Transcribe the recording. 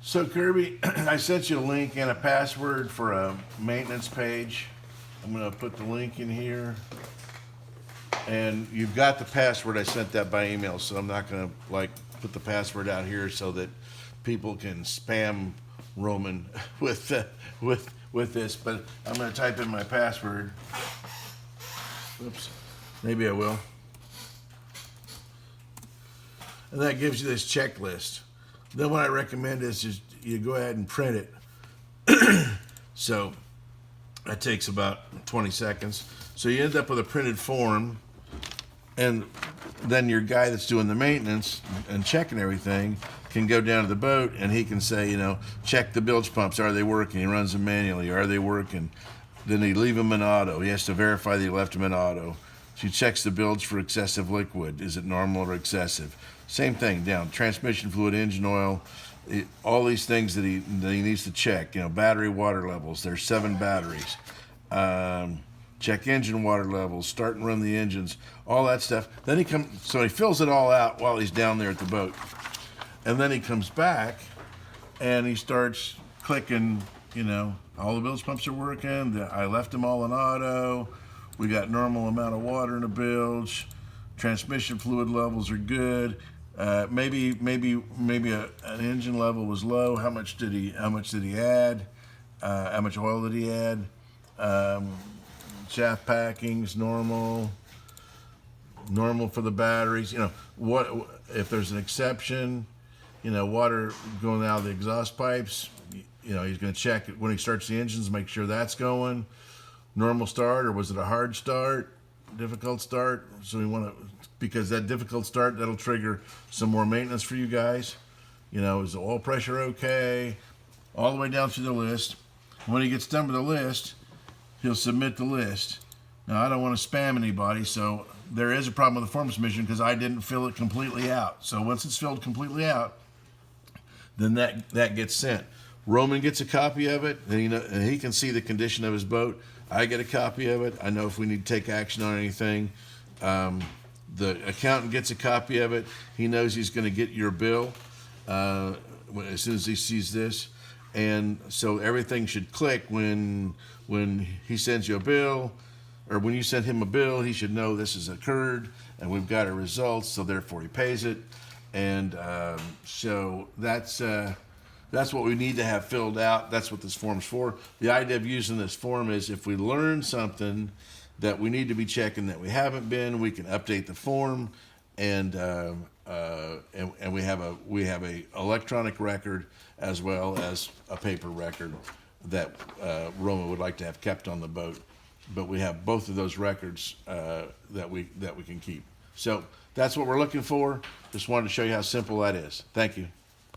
So Kirby, I sent you a link and a password for a maintenance page. I'm gonna put the link in here. And you've got the password. I sent that by email, so I'm not gonna like put the password out here so that people can spam Roman with this. But I'm gonna type in my password. Oops, maybe I will. And that gives you this checklist. Then what I recommend is just you go ahead and print it. So that takes about 20 seconds. So you end up with a printed form, and then your guy that's doing the maintenance and checking everything can go down to the boat and he can say, check the bilge pumps. Are they working? He runs them manually. Are they working? Then he leave them in auto. He has to verify that he left them in auto. So he checks the bilge for excessive liquid. Is it normal or excessive? Same thing down. Transmission fluid, engine oil, all these things that he needs to check. Battery water levels. There's 7 batteries. Check engine water levels. Start and run the engines. All that stuff. Then so he fills it all out while he's down there at the boat, and then he comes back and he starts clicking. All the bilge pumps are working. I left them all in auto. We got normal amount of water in the bilge. Transmission fluid levels are good. Maybe an engine level was low. How much did he add? How much oil did he add? Shaft packings normal for the batteries. What if there's an exception? Water going out of the exhaust pipes. He's going to check it when he starts the engines, make sure that's going. Normal start, or was it a hard start? Difficult start. So we want to, because that difficult start, that'll trigger some more maintenance for you guys. Is the oil pressure okay? All the way down through the list. When he gets done with the list, he'll submit the list. Now, I don't want to spam anybody, so there is a problem with the form submission because I didn't fill it completely out. So once it's filled completely out, then that gets sent. Roman gets a copy of it, and he can see the condition of his boat. I get a copy of it. I know if we need to take action on anything. The accountant gets a copy of it. He knows he's going to get your bill as soon as he sees this. And so everything should click when he sends you a bill, or when you send him a bill, he should know this has occurred and we've got our results, so therefore he pays it. And so that's what we need to have filled out. That's what this form's for. The idea of using this form is if we learn something that we need to be checking that we haven't been, we can update the form, and we have a electronic record as well as a paper record that Roma would like to have kept on the boat. But we have both of those records that we can keep. So that's what we're looking for. Just wanted to show you how simple that is. Thank you.